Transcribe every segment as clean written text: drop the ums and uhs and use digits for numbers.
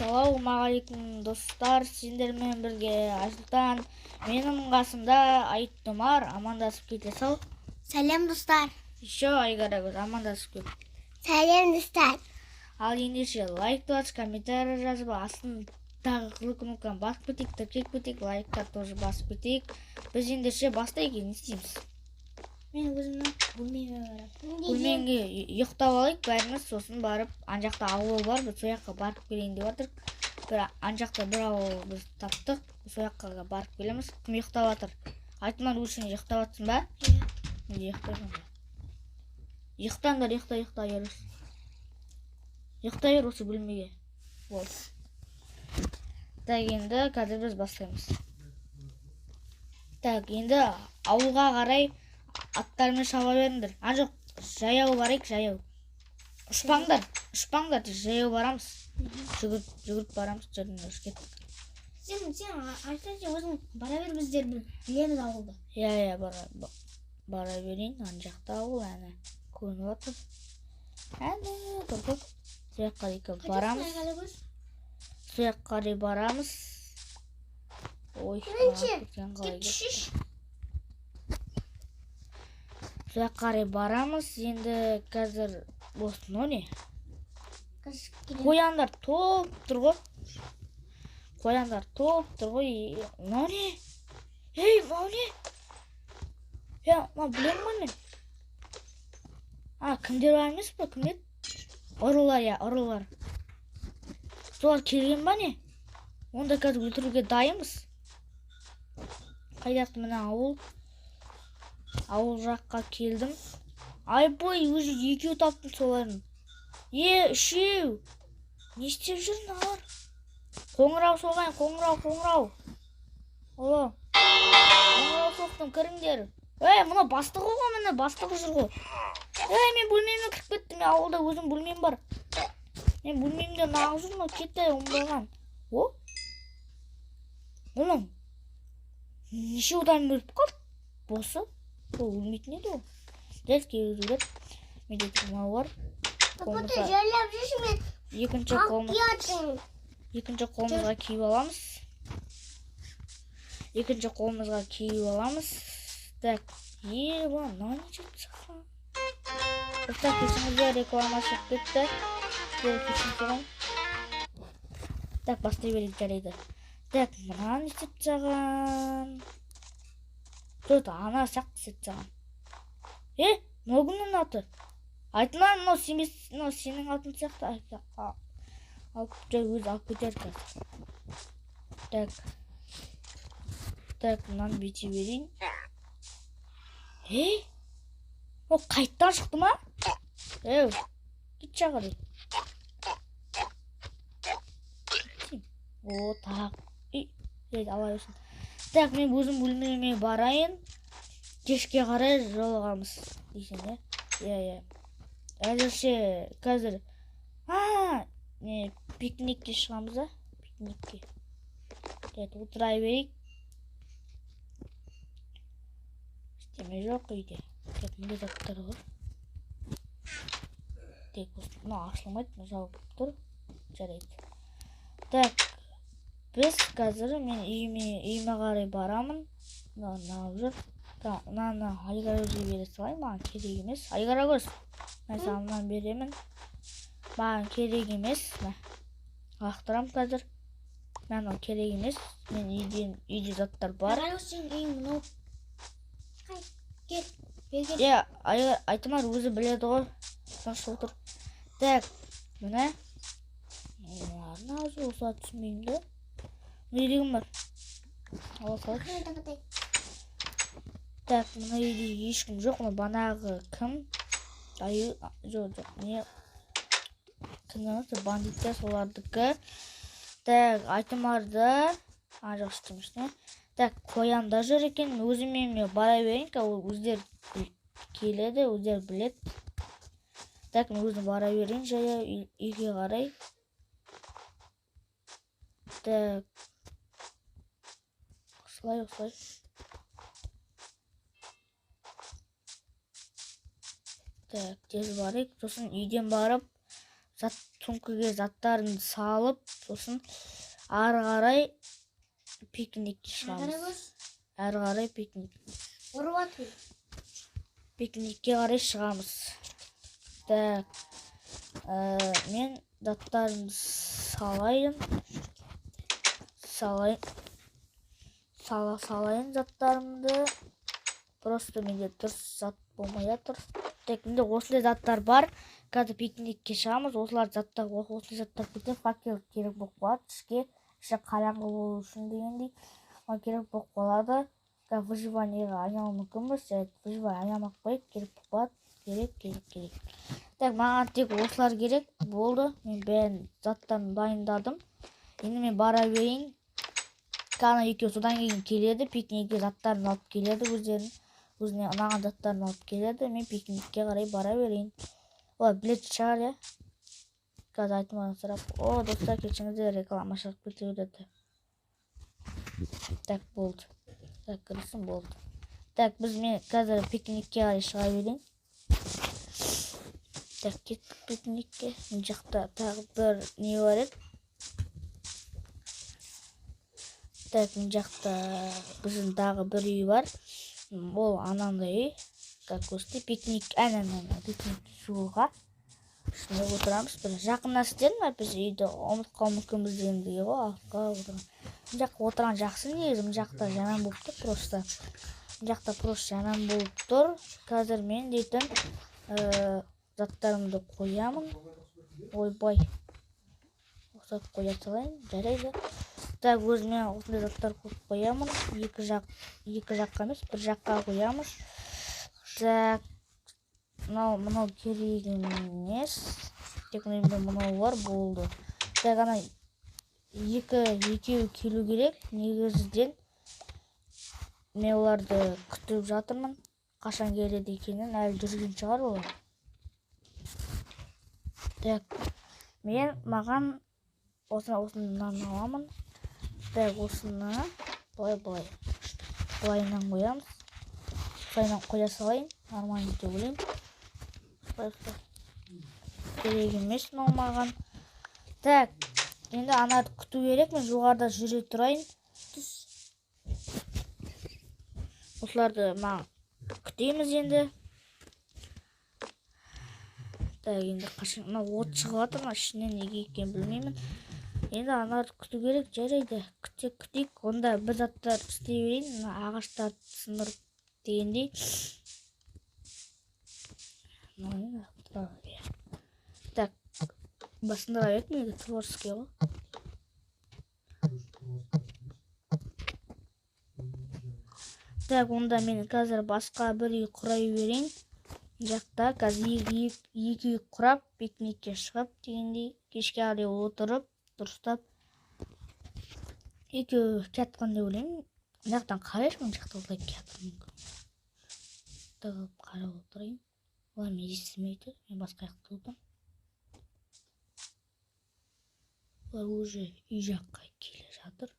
Ассалаумағалейкум достар, сендермен бірге Айсұлтан, менің қасымда Айтұмар, амандасып кете сал. Сәлем достар. Еще Айгарагөз, амандасып кет. Сәлем достар. Ал ендеше лайк басып, комментарий жазып, астын тағы кнопканы басып кетейік, тіркеп кетейік, лайкқа тоже басып кетейік. Біз ендеше бастайық, не істейміз? Мен өзімнің бөлмеме барам. Бөлмеңге ұйықтап алайық бәріміз, сосын барып, анжақта ауыл бар, біз сояққа барып келейін деп жатыр. Анжақта бір ауыл біз таптық, сояққа барып келеміз. Кім ұйықтап жатыр? Айтман өзің ұйықтап жатсың ба? Неге ұйықтайсың ба? Ұйықтаңдар, ұйықта еріс. Ұйықта ер осы бөлмеге. Бол. Так, енді қазір біз бастаймыз. Так, енді ауылға қарай аттармен шаба беріңдер. Жоқ, жаяу барайық, жаяу. Ұшпаңдар, жаяу барамыз. Жүгіріп барамыз, жүріңдер, кеттік. Сен Айсұлтан, сен өзің бара бер, біздер білеміз ауылды. Иә, бара берейін, ан жақта ауыл, әне, көрініп отыр. Әне, тұрдық. Сояққа барамыз. Сояққа барамыз. Ой, кетшіш. Сояққа барамыз, енді қазір болсын, о не? Қояндар топ тұр ғой. Мынау не? Ей, мынау не? Білем ғой мен. Кімдер бар емес па? Кімдер? Ұрылар. Солар келген ба не? Онда қазір өлтіруге дайынбыз. Қайдақты мына ауыл? Ауыл жаққа келдім. Айбой, өзі екеу таптым соларын. Үшеу. Не істеп жүріңдер? Қоңырау соғайын, қоңырау. Оло. Қоңырау соқтым, кіріңдер. Мұна бастығы ғой, міне бастығы жүр ғой. Мен бөлмеме кіріп кеттім, мен ауылда өзім бөлмем бар. Мен бөлмемде нағыз жүрмін, кетті, оңбаған. Мұның. Неше одан өліп қалды? Босы? Ол өлмейтін еді ол. Дәл келіп менде тұмау бар. Папа, жайлап жүрші мен. Екінші қолымызға киіп аламыз. Так, мынау не жетіп шыққан? Ұстап кесіңізде реклама шығып кетті. Так, бастай берейік жарайды. Так, мына не істеп жаған? Жоқ, ана сақты істеп жаған. Мынау кімнің аты? Айтман, мынау сенің атын сияқты. Өзі алып кетер қазір. Так, мынаны бүйте берейін. Ол қайттан шықты ма? Кет жағыр. Так. Алай өсін. Так, мен өзім бөлмеме барайын. Кешке қарай жолығамыз. Дейсің, әзірше қазір пикникке шығамыз, пикникке. Отырай берейік. Істеме жоқ үйде. Мұнда заттар ғой. Мұны ашылмайды, жауып тұр. Жарайды. Так, біз қазір мен үйіме қарай барамын. Мынау жүр. Мынаны Айгарагөзге бере салайын, маған керек емес. Айгарагөз, мен саған беремін. Маған керек емес. Лақтырам қазір. Маған керек емес. Мен үйде заттар бар. Айгарагөз, сен үйің мұнау. Кет. Айтымар өзі біледі ғой. Соншы отыр. Так, мына. Мына осылар түсінбеймді. Үйдегім бар. Так, мына үйде ешкім жоқ. Банағы кім? Жоқ. Не? Кімнің бандиттер солардікі. Так, Айтымарды. Жоқ, істемешіне. Так, қоянда жүр екен. Өзімен бара берейін. Ол өздер келеді, өздер білет. Так, мен өзім бара берейін жая үйге қарай. Так. Осылай. Так, тез барайық. Сосын үйден барып, сумкаға заттарын салып, сосын ары қарай пикникке шығамыз. Ары қарай пикникке қарай шығамыз. Так, мен заттарын салайын заттарымды. Просто менде дұрыс зат болмай жатыр. Так, менде осындай заттар бар. Қазір пикникке шығамыз. Осылай заттар кетсе факел керек болып қалады. Іші қараңғы болу үшін дегендей. Ол керек болып қалады. Выживаниеға айналу мүмкінбіз. Выживание айналмақ қойып керек болып қалады. Керек. Так, маған тек осылар керек болды. Мен бәрін заттарын дайындадым. Енді мен бара берейін. Кана екеуі содан кейін келеді. Пикникке заттарын алып келеді өзіне ұнаған заттарын алып келеді. Мен пикникке қарай бара берейін. Олар білетін шығар, я? Қазір айтымнан сұрап. Достар, кешіңіздер, реклама шығып кете береді. Так, болды. Так, кірісім болды. Так, мен қазір пикникке қарай шыға берейін. Так, кеттік пикникке. Мен жақта тағы бір не бар еді. Так, мен жақта біздің тағы бір үй бар. Ол анандай үй. Как өсті пикник шығуға. Шында отырамыз. Бір жақындастен біз үйді ұмытқау мүмкінбіз дегендегі ғой. Артқа отырған. Мен жаққа отырған жақсы негізі. Мен жақта жаман болып тұр просто. Мен жақта просто жаман болып тұр. Қазір мен дейтін заттарымды қоямын. Ойбай. Осылай қоя салайын. Жарайды. Так, өзіме осындай заттар қоямын. Екі жаққа емес, бір жаққа қоямыз. Так, мынау керек емес. Тек мынау бар, болды. Так, ана екеуі келу керек. Негізіден мен оларды күтіп жатырмын. Қашан келеді екенін әлі жүрген шығар олар. Так, маған осыны аламын. Так, осыны былайынан қоямыз. Былайынан қоя салайын. Нормально деп ойлаймын. Керек емес мынау маған. Так, енді анарды күту керек. Мен жоғарыда жүре тұрайын. Осыларды маған күтеміз енді. Так, енді қашан от шығып жатыр ма, ішінен неге екенін білмеймін. Енді анарды күту керек, жарайды. Күтейік. Онда бір заттар істей берейін. Ағаштарды сындырып дегендей. Так, басындыра беріп неге творческий ғой. Так, онда мен қазір басқа бір үй құрай берейін. Жақта қазір екі үй құрап, пикникке шығып дегендей. Кешке қарай отырып, дұрыстап. Екеуі кеткен деп ойлаймын. Жақтан қарайшы, мен жақта олай кеткен мүмкін. Тығып қарап отырайын. Олар мен естімейді. Мен басқа жақта отырмын. Олар уже үй жаққа келе жатыр.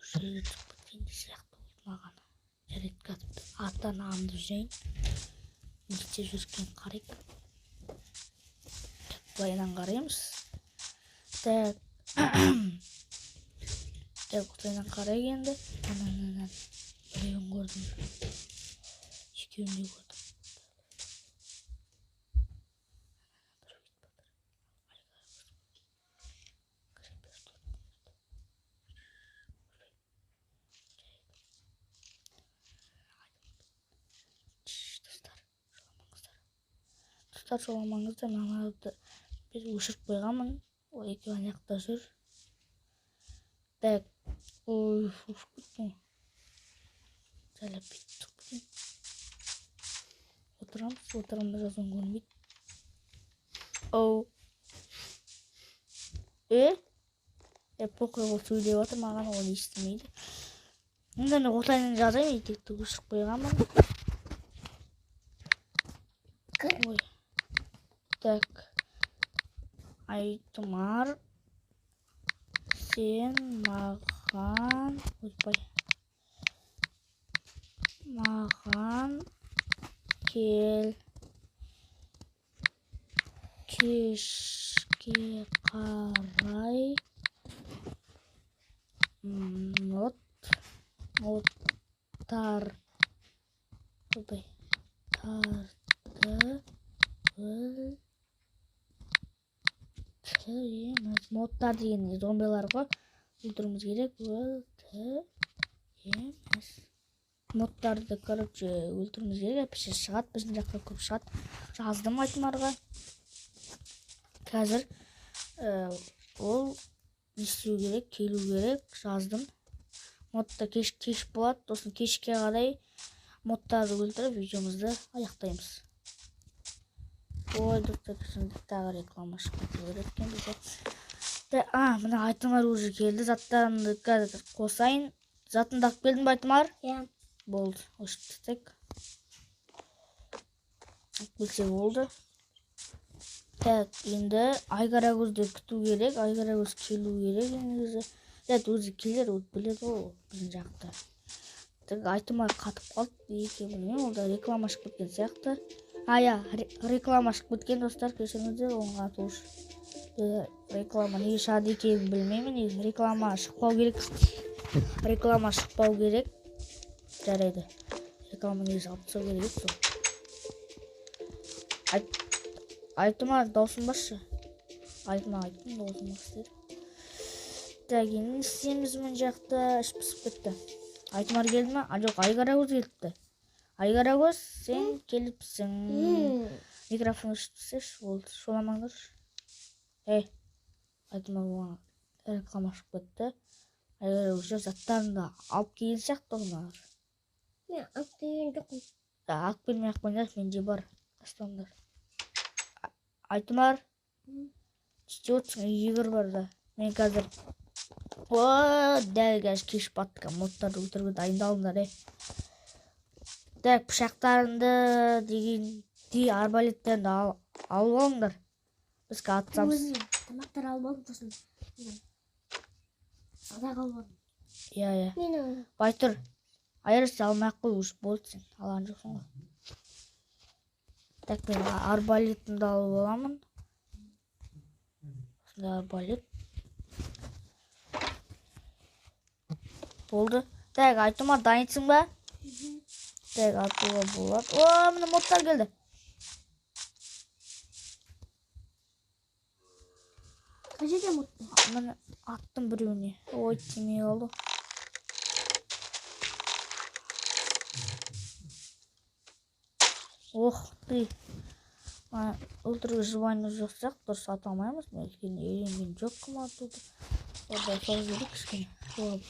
Жүреді түсіп кеткенде сияқты болды маған. Жарайды, қазір аттан ағымды жүрейін. Не істеп жүрген қарайық. Былайынан қараймыз. Так, осылайынан қарай енді. Біреуін көрдім. Екеуін де көрдім. Достар, жоламаңыздар. Мамарды біз өшіріп қойғанмын. Ол екеуі ана жақта жүр. Так, ұшып кеттім. Жайлап бүйтіп отырамыз, жазуын көрмейді. Похуй, ол сөйлеп отыр, маған ол естімейді. Енді мен осылайынан жазайын, етекті өшіріп қойғанмын. Ой. Так, Айтұмар, сен маған кел. кешке қарай тарды өлтіреміз. Модтар деген зомбилар ғой. Өлтіруіміз керек. Өлтіреміз. Модтарды, короче, өлтіруіміз керек. Әпеше шығады, біздің жаққа көп шығады. Жаздым Айтмарға. Қазір ол не істеу керек, келу керек. Жаздым. Модта кеш болады. Сосын кешке қарай модтарды өлтіріп, видеомызды аяқтаймыз. Ой, доктор, тағы реклама шығып өткен бізде. Мына Айтмар уже келді. Заттарымды қазір қосайын. Затыңды алып келдің бе, Айтмар? Иә. Болды. Өшіп тастайық. Келсе болды. Так, енді Айғарагөзді күту керек. Айғарагөз келу керек негізі. Өзі келер, ол біледі ғой біздің жақта. Айтмар қатып қалды. Екеуі білмеймін, ол да реклама шығып кеткен сияқты. Реклама шығып кеткен, достар, кешіріңіздер, оңға атылыш. Реклама неге шығады екенін білмеймін. Реклама шықпау керек. Реклама шықпау керек. Жарайды. Реклама неге алып тастау керек сол. Айтмар, даусын басшы. Айтмар, даусын басшы. Так, енді істейміз мына жақта. Іш пісіп кетті. Айтмар келді ма? Жоқ, Айғарагөз келіпті. Айғарагөз, сен келіпсің. Микрофон ішпісеш, болды. Шоламаңдаршы. Айтмар оған реклама шығып кетті. Айғарагөз заттарында алып келген сияқты оғынар. Мен алып келген жоқпын. Алып келмей ақ қойыңдар, менде бар. Тастаңдар. Айтмар, істеп отырсың, егір бар да. Мен қазір дәл қазір кешіп баттық. Модтарды өлтіруге дайындалыңдар. Так, пышақтарыңды дегенде арбалеттерді алып алыңдар. Біз қатысамыз. Тамақтар алып алдым, сосын садақ алып алдым. Иә. Мен Байтұр, айырысы алмай ақ қой, өшіп болды сен. Алған жоқсың ғой. Так, мен арбалетімді алып аламын. Осында арбалет. Болды. Так, Айтмар, дайынсың ба? Так, атуға болады. Міне модтар келді. Қай жерде модтар? Міне аттым біреуіне. Ой, тимей қалды. Ты. Өлтіруге желание жоқ сияқты, дұрыс ата алмаймыз. Өйткені үйренген жоқ кім атуды. Орда сол жерде кішкене.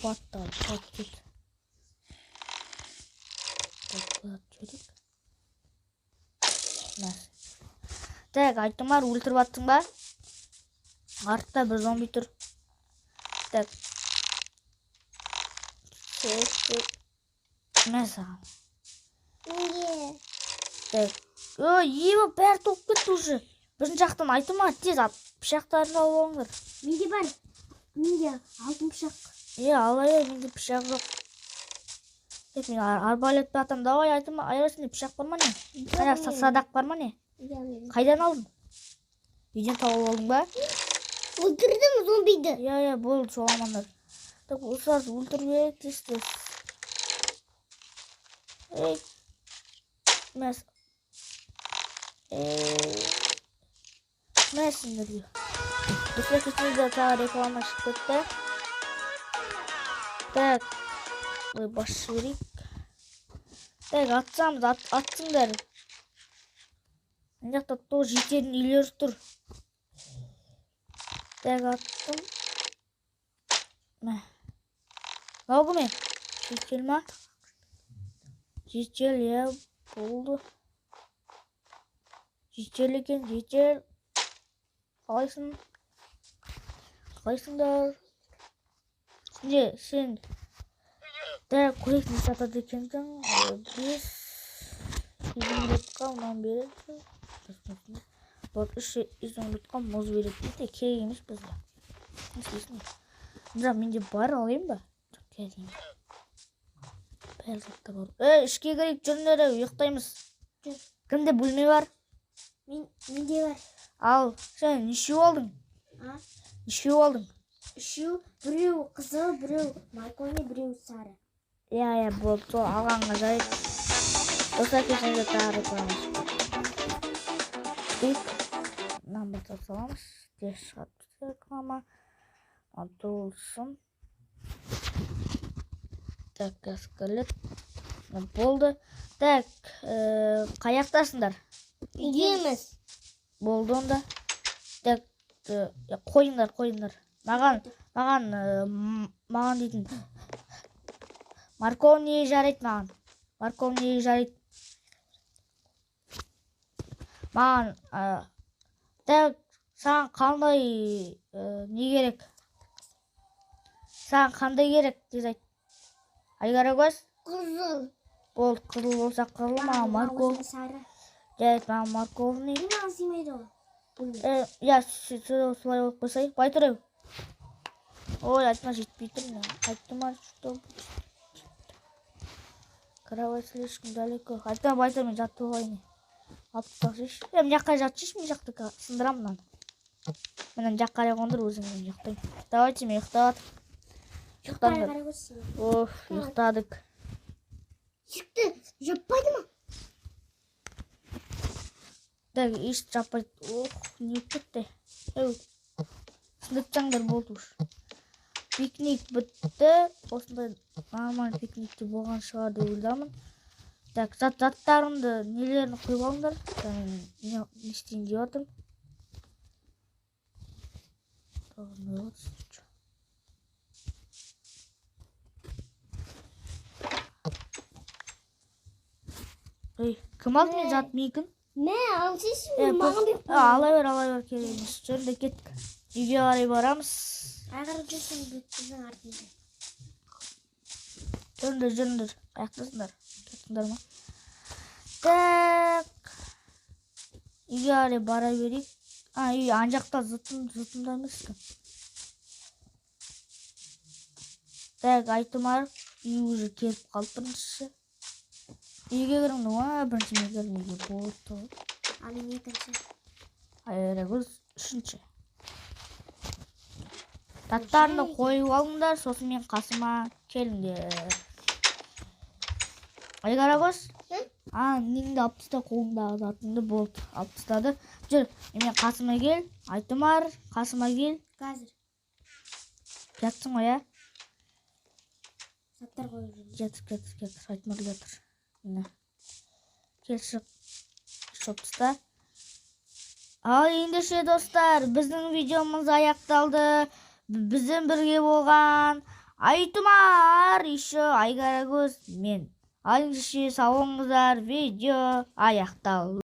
Баттар, бат кетті. Так, Айтмар, өлтіріп аттың ба? Артта бір зомби тұр. Так. Мен саған. Так. Ебі, бәрі топ кетті уже. Біздің жақтан Айтмар, тез пышақтарын алып алыңдар. Менде бар. Менде алтын пышақ. Алайын, менде пышақ жоқ. Мен арбалетті атам. Давай, Айтмар, айырасында пышақ бар ма не? Садақ бар ма не? Қайдан алдың? Үйден тауып алдың ба? Өлтірдім зомбиді. Болды, соламандар. Так, осыларды өлтірмек тез-тез. Мәсіндерге. Достар, кетімізде тағы реклама шығып кетті. Так, басшы берейік. Так, атсамыз, атсыңдар. Мен жақта тоғы жетерін үйлер тұр. Так, аттым. Лауғы мен? Жетел ма? Жетел, болды. Жетел екен, жетел. Қалайсыңдар? Сен дәл көйлектің сатады екенсің. 5 изумрудқа мұнан береді. 3 изумрудқа мұз береді дейді. Керек емес бізде. Бірақ менде бар, алайын ба? Бәрі заттар бар. Ішке керек, жүріңдер, ұйықтаймыз. Кімде бөлме бар? Менде бар. Ал сен нешеу алдың? А? Нешеу алдың? Үшеу, біреу қызыл, біреу маркони, біреу сары. Иә, болды. Сол алғанға жарайды. Достар, кешінде тағы рекламасы. Мынаны басып саламыз. Тез шығады реклама. Атылсын. Так, әскерлет. Болды. Так, қаяқтасыңдар? Үйдеміз. Болды онда. Так, қойыңдар. Маған дейтін. Марковни жарайды маған. Марковни жарайды. Маған, так, саған қандай не керек? Саған қандай керек? Тез айт. Айгарагөз? Қызыл. Болды, қызыл болса қызыл, маған марков. Сары. Жарайды, маған марковни. Маған сыймайды ол. Я солай болып қойсай. Бай тұрау. Ой, айтма жетпей тұрмын. Айтма, что... Кровать слишком далеко. Айтма, байтыр, мен жатты олайын. Алып тақшыш. Мен жаққа жатшыш, мен жақтыға сындырам мұнан. Менен жаққа қондыр, өзің мен жақтайын. Давайте, мен ұйықтадық. Оф, ұйықтадық. Шықты, жаппайды ма? Так, еш жаппайды. Ох, не кетті. Сындыртсаңдар болды уж. Пикник бітті. Осындай нормальный пикникте болған шығар деп ойламын. Так, заттарымды нелерін қойып алыңдар. Не істейін деп жатырмын. Ей, кім алды мен зат мейкін? Не, алсайсың маған бек қой. Ала бер керек емес. Жөнде кеттік. Үйге қарай барамыз. Ағарып жүрсің біздің артында. Жүріңдер. Аяқтасыңдар. Кеттіңдер ма? Так. Үйге қарай бара берейік. Үй ан жақта зытымда емес екен. Так, айтымар. Үй уже келіп қалып біріншісі. Үйге кіріңді ма? Бірінші мен келмеге болды. А мен екінші. Айрагөз үшінші. Заттарымды қойып алыңдар, сосын мен қасыма келіңдер. Айгарагөз? Неңді алып таста, қолыңдағы затыңды болды. Алып тастады. Жүр, мен қасыма кел. Айтымар, қасыма кел. Қазір. Жатсың ғой, ә? Заттар қойып жүрмін. Жатыр. Айтымар жатыр. Кел шық. Шоп таста. Ал ендеше достар, біздің видеомыз аяқталды. Біздің бірге болған Айтымар, еще Айгарагөз, мен. Ал ендеше сау болыңыздар, видео аяқталды.